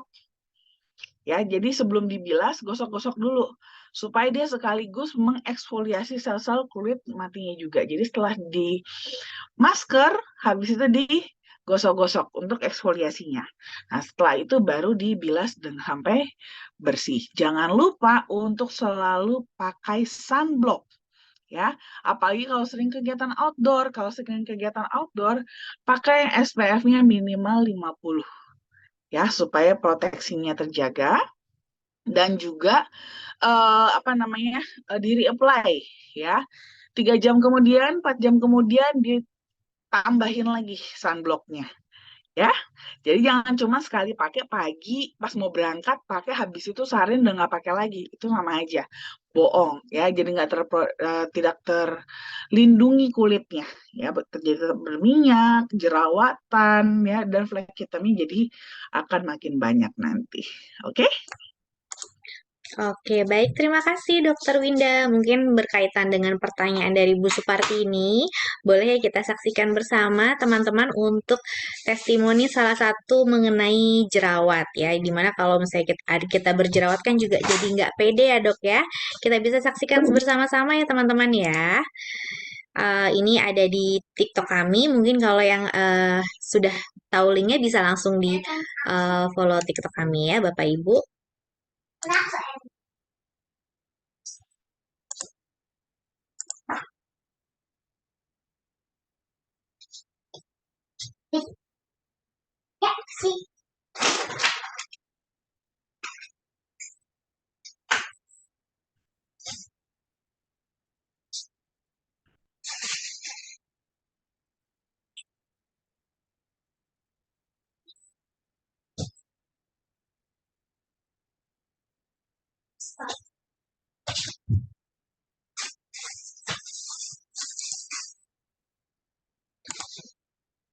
ya. Jadi sebelum dibilas, gosok-gosok dulu supaya dia sekaligus mengeksfoliasi sel-sel kulit matinya juga. Jadi setelah di masker, habis itu digosok-gosok untuk eksfoliasinya. Nah, setelah itu baru dibilas dan sampai bersih. Jangan lupa untuk selalu pakai sunblock ya. Apalagi kalau sering kegiatan outdoor. Kalau sering kegiatan outdoor, pakai SPF-nya minimal 50 ya supaya proteksinya terjaga dan juga apa namanya diri apply ya. 3 jam kemudian, 4 jam kemudian ditambahin lagi sunblocknya ya. Jadi jangan cuma sekali pakai pagi pas mau berangkat pakai, habis itu seharian udah nggak pakai lagi. Itu sama aja bohong ya. Jadi nggak tidak terlindungi kulitnya ya, terjadi tetap berminyak, jerawatan ya, dan flek hitamnya jadi akan makin banyak nanti. Oke? Oke, baik. Terima kasih, Dokter Winda. Mungkin berkaitan dengan pertanyaan dari Bu Suparti ini, boleh ya kita saksikan bersama teman-teman untuk testimoni salah satu mengenai jerawat ya. Dimana kalau misalnya kita berjerawat kan juga jadi nggak pede ya dok ya. Kita bisa saksikan bersama-sama ya teman-teman ya. Ini ada di TikTok kami. Mungkin kalau yang sudah tahu linknya bisa langsung di follow TikTok kami ya, Bapak Ibu.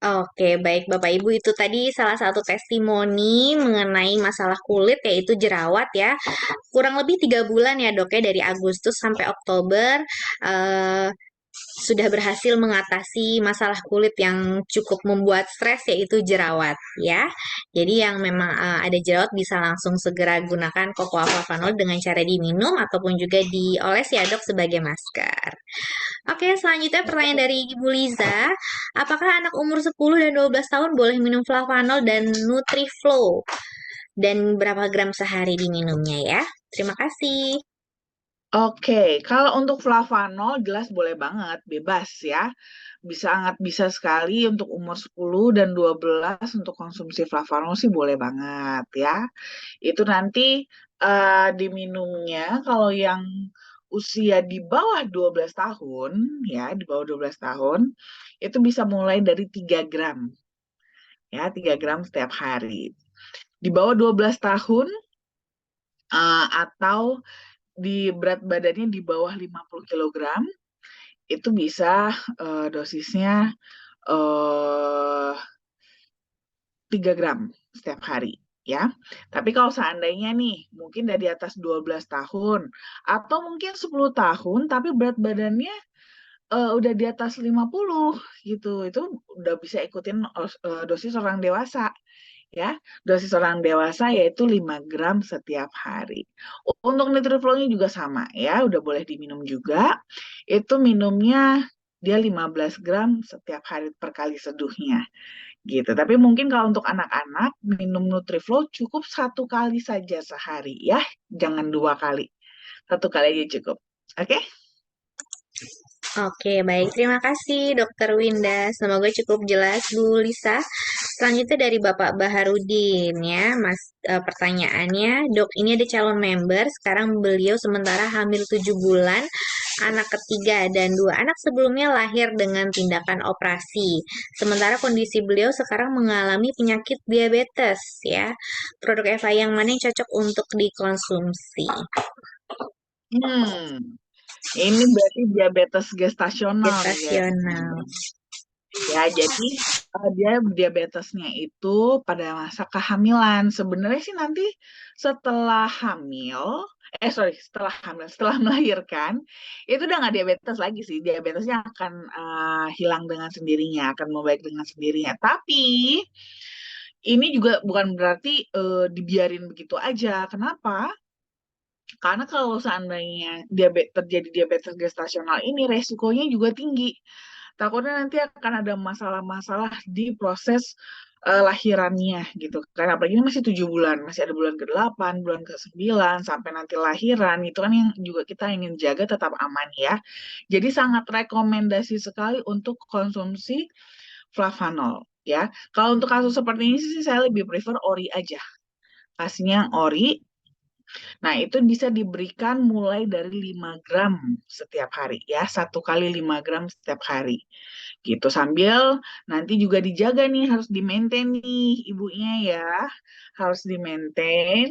Oke, baik Bapak Ibu, itu tadi salah satu testimoni mengenai masalah kulit yaitu jerawat ya. Kurang lebih 3 bulan ya dok ya, dari Agustus sampai Oktober eh, sudah berhasil mengatasi masalah kulit yang cukup membuat stres yaitu jerawat ya. Jadi yang memang ada jerawat bisa langsung segera gunakan Cocoa Flavanol dengan cara diminum ataupun juga dioles ya dok sebagai masker. Oke, selanjutnya pertanyaan dari Ibu Liza. Apakah anak umur 10 dan 12 tahun boleh minum Flavanol dan NutriFlow? Dan berapa gram sehari diminumnya ya? Terima kasih. Oke, kalau untuk flavanol jelas boleh banget, bebas ya. Sangat bisa sekali untuk umur 10 dan 12 untuk konsumsi flavanol sih boleh banget ya. Itu nanti diminumnya kalau yang usia di bawah 12 tahun ya, di bawah 12 tahun itu bisa mulai dari 3 gram ya, 3 gram setiap hari. Di bawah 12 tahun atau di berat badannya di bawah 50 kilogram itu bisa dosisnya eh 3 gram setiap hari ya. Tapi kalau seandainya nih mungkin dari atas 12 tahun atau mungkin 10 tahun tapi berat badannya udah di atas 50 gitu, itu udah bisa ikutin dosis orang dewasa ya. Dosis orang dewasa yaitu 5 gram setiap hari. Untuk Nutriflow-nya juga sama ya, udah boleh diminum juga. Itu minumnya dia 15 gram setiap hari per kali seduhnya gitu. Tapi mungkin kalau untuk anak-anak minum Nutriflow cukup 1 kali saja sehari ya, jangan 2 kali. 1 kali aja cukup. Oke? Oke, baik. Terima kasih Dokter Winda. Semoga cukup jelas Bu Lisa. Selanjutnya dari Bapak Baharudin ya, Mas. Pertanyaannya, Dok, ini ada calon member. Sekarang beliau sementara hamil 7 bulan, anak ketiga dan 2 anak sebelumnya lahir dengan tindakan operasi. Sementara kondisi beliau sekarang mengalami penyakit diabetes ya. Produk Eva yang mana yang cocok untuk dikonsumsi? Hmm. Ini berarti diabetes gestasional nih kayaknya. Gestasional. Ya, jadi dia diabetesnya itu pada masa kehamilan. Sebenarnya sih nanti setelah hamil, setelah melahirkan, itu udah nggak diabetes lagi sih. Diabetesnya akan hilang dengan sendirinya, akan membaik dengan sendirinya. Tapi ini juga bukan berarti dibiarin begitu aja. Kenapa? Karena kalau seandainya terjadi diabetes gestasional ini, resikonya juga tinggi. Takutnya nanti akan ada masalah-masalah di proses lahirannya gitu. Karena apalagi ini masih 7 bulan, masih ada bulan ke-8, bulan ke-9, sampai nanti lahiran, itu kan yang juga kita ingin jaga tetap aman ya. Jadi sangat rekomendasi sekali untuk konsumsi flavanol ya. Kalau untuk kasus seperti ini sih saya lebih prefer ori aja. Kasihnya yang ori. Nah, itu bisa diberikan mulai dari 5 gram setiap hari ya, 1 kali 5 gram setiap hari. Gitu sambil nanti juga dijaga nih, harus di-maintain nih ibunya ya. Harus di-maintain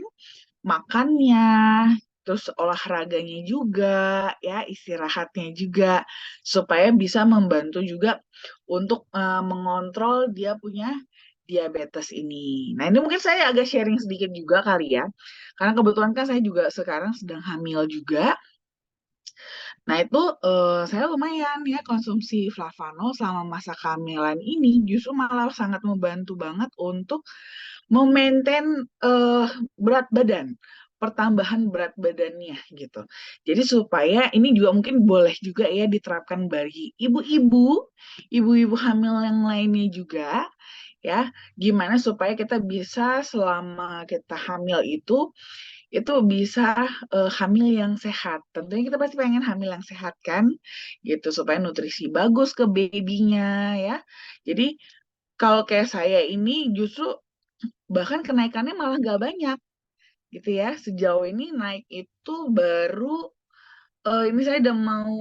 makannya, terus olahraganya juga ya, istirahatnya juga supaya bisa membantu juga untuk mengontrol dia punya diabetes ini. Nah, ini mungkin saya agak sharing sedikit juga kali ya. Karena kebetulan kan saya juga sekarang sedang hamil juga. Nah, itu saya lumayan ya konsumsi flavanol selama masa kehamilan ini justru malah sangat membantu banget untuk memaintain berat badan, pertambahan berat badannya gitu. Jadi supaya ini juga mungkin boleh juga ya diterapkan bagi ibu-ibu hamil yang lainnya juga ya. Gimana supaya kita bisa selama kita hamil itu bisa hamil yang sehat. Tentunya kita pasti pengen hamil yang sehat kan, gitu supaya nutrisi bagus ke babynya ya. Jadi kalau kayak saya ini justru bahkan kenaikannya malah nggak banyak gitu ya. Sejauh ini naik itu baru ini saya udah mau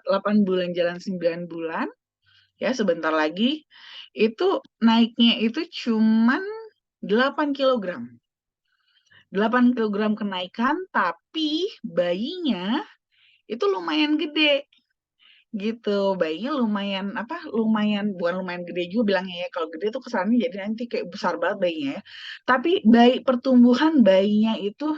8 bulan jalan 9 bulan ya, sebentar lagi itu naiknya itu cuman 8 kilogram. 8 kilogram kenaikan, tapi bayinya itu lumayan gede. gitu. Bayinya lumayan apa? Lumayan bukan lumayan gede juga bilangnya ya. Kalau gede tuh kesannya jadi nanti kayak besar banget bayinya ya. Tapi pertumbuhan bayinya itu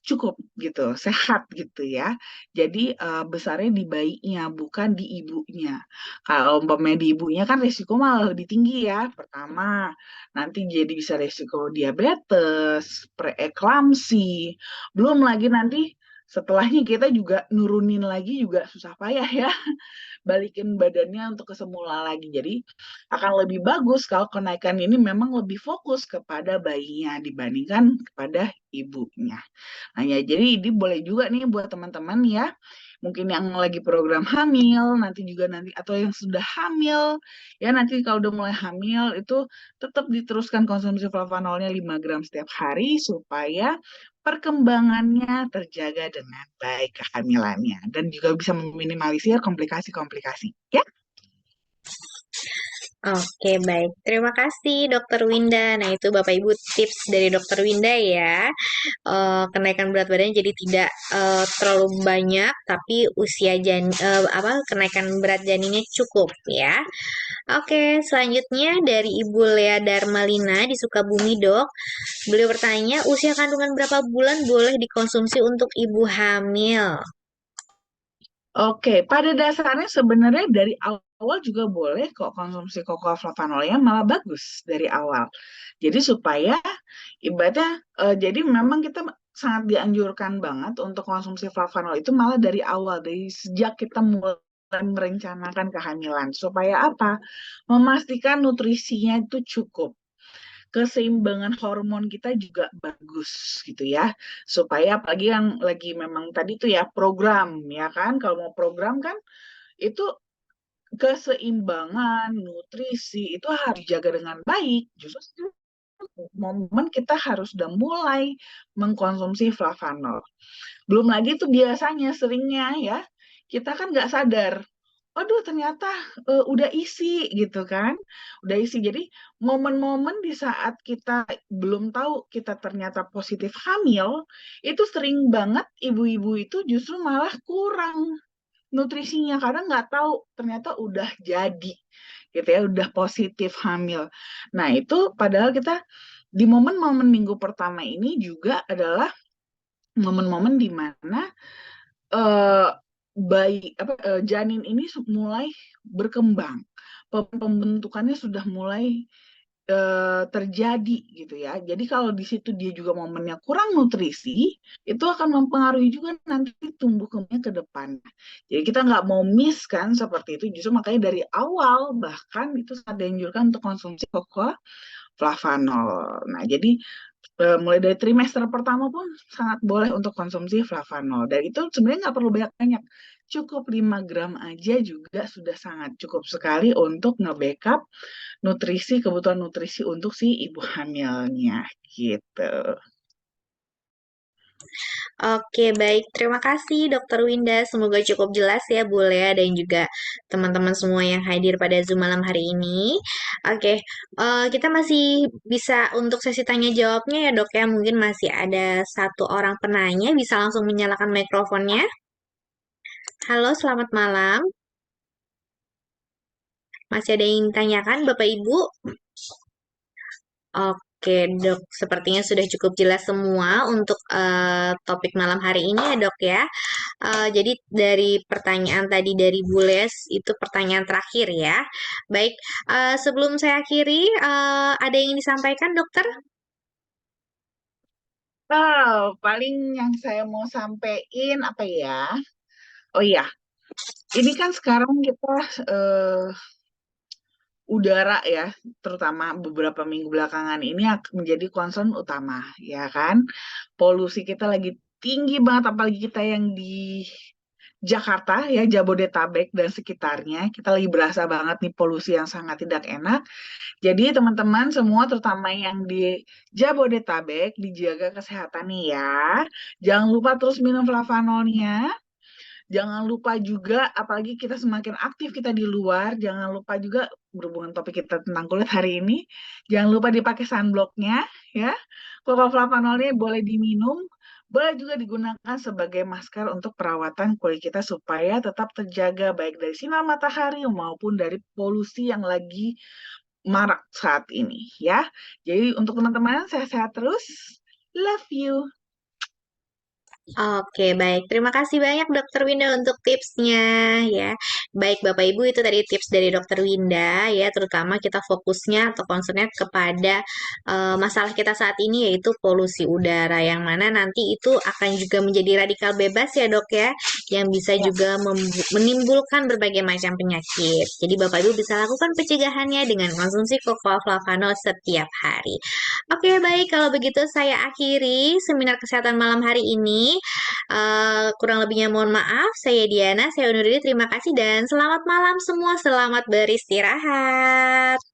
cukup gitu, sehat gitu ya. Jadi besarnya di bayinya bukan di ibunya. Kalau umpamanya di ibunya kan resiko malah lebih tinggi ya. Pertama, nanti jadi bisa resiko diabetes, preeklamsi. Belum lagi nanti setelahnya kita juga nurunin lagi juga susah payah ya, balikin badannya untuk ke semula lagi. Jadi akan lebih bagus kalau kenaikan ini memang lebih fokus kepada bayinya dibandingkan kepada ibunya. Nah ya, jadi ini boleh juga nih buat teman-teman ya, mungkin yang lagi program hamil, nanti juga nanti atau yang sudah hamil, ya nanti kalau udah mulai hamil itu tetap diteruskan konsumsi flavanolnya 5 gram setiap hari supaya perkembangannya terjaga dengan baik kehamilannya dan juga bisa meminimalisir komplikasi-komplikasi. Ya, Oke, baik. Terima kasih, Dokter Winda. Nah, itu Bapak Ibu tips dari Dokter Winda ya. Kenaikan berat badan jadi tidak terlalu banyak, tapi usia apa kenaikan berat janinnya cukup ya. Oke, selanjutnya dari Ibu Lea Darmalina di Sukabumi, Dok. Beliau bertanya, usia kandungan berapa bulan boleh dikonsumsi untuk ibu hamil? oke. Pada dasarnya sebenarnya dari awal juga boleh kok konsumsi cocoa flavanolnya, malah bagus dari awal. Jadi supaya ibaratnya, jadi memang kita sangat dianjurkan banget untuk konsumsi flavanol itu malah dari awal, dari sejak kita mulai merencanakan kehamilan. Supaya apa? Memastikan nutrisinya itu cukup, keseimbangan hormon kita juga bagus gitu ya. Supaya apalagi yang lagi memang tadi tuh ya program ya kan, kalau mau program kan itu keseimbangan nutrisi itu harus dijaga dengan baik. Justru momen kita harus udah mulai mengkonsumsi flavanol. Belum lagi tuh biasanya seringnya ya, kita kan nggak sadar. Aduh, ternyata udah isi gitu kan. Udah isi. Jadi momen-momen di saat kita belum tahu kita ternyata positif hamil, itu sering banget ibu-ibu itu justru malah kurang nutrisinya karena nggak tahu ternyata udah jadi gitu ya, udah positif hamil. Nah, itu padahal kita di momen-momen minggu pertama ini juga adalah momen-momen di mana eh, janin ini mulai berkembang, pembentukannya sudah mulai terjadi gitu ya. Jadi kalau di situ dia juga momennya kurang nutrisi, itu akan mempengaruhi juga nanti tumbuh kembangnya ke depan. Jadi kita nggak mau miss kan seperti itu. Justru makanya dari awal bahkan itu sangat dianjurkan untuk konsumsi cocoa flavanol. Nah, jadi mulai dari trimester pertama pun sangat boleh untuk konsumsi flavanol. Dan itu sebenarnya nggak perlu banyak-banyak. Cukup 5 gram aja juga sudah sangat cukup sekali untuk nge-backup nutrisi, kebutuhan nutrisi untuk si ibu hamilnya gitu. Oke, baik. Terima kasih Dokter Winda. Semoga cukup jelas ya Bu Lea dan juga teman-teman semua yang hadir pada Zoom malam hari ini. Oke, kita masih bisa untuk sesi tanya jawabnya ya Dok ya. Mungkin masih ada satu orang penanya, bisa langsung menyalakan mikrofonnya. Halo, selamat malam. Masih ada yang ditanyakan Bapak Ibu? Oke, Dok. Sepertinya sudah cukup jelas semua untuk topik malam hari ini ya, Dok ya. Jadi dari pertanyaan tadi dari Bules itu pertanyaan terakhir ya. Baik, sebelum saya akhiri, ada yang ingin disampaikan, Dokter? Paling yang saya mau sampaikan apa ya? Oh iya, ini kan sekarang kita eh, udara ya, terutama beberapa minggu belakangan ini menjadi concern utama, ya kan? Polusi kita lagi tinggi banget, apalagi kita yang di Jakarta ya, Jabodetabek dan sekitarnya, kita lagi berasa banget nih polusi yang sangat tidak enak. Jadi teman-teman semua, terutama yang di Jabodetabek, dijaga kesehatan nih ya. Jangan lupa terus minum flavanolnya. Jangan lupa juga, apalagi kita semakin aktif kita di luar, jangan lupa juga berhubungan topik kita tentang kulit hari ini, jangan lupa dipakai sunblocknya ya. Kalau flavanolnya boleh diminum, Boleh juga digunakan sebagai masker untuk perawatan kulit kita supaya tetap terjaga baik dari sinar matahari maupun dari polusi yang lagi marak saat ini ya. Jadi untuk teman-teman sehat-sehat terus. Love you. Oke, baik. Terima kasih banyak Dokter Winda untuk tipsnya ya. Baik Bapak Ibu, itu tadi tips dari Dokter Winda ya, terutama kita fokusnya atau concernnya kepada masalah kita saat ini yaitu polusi udara yang mana nanti itu akan juga menjadi radikal bebas ya Dok ya, yang bisa Ya. juga menimbulkan berbagai macam penyakit. Jadi Bapak Ibu bisa lakukan pencegahannya dengan konsumsi cocoa flavanol setiap hari. Oke, baik. Kalau begitu saya akhiri seminar kesehatan malam hari ini. Kurang lebihnya mohon maaf. Saya Diana, saya undur diri. Terima kasih dan selamat malam semua. Selamat beristirahat.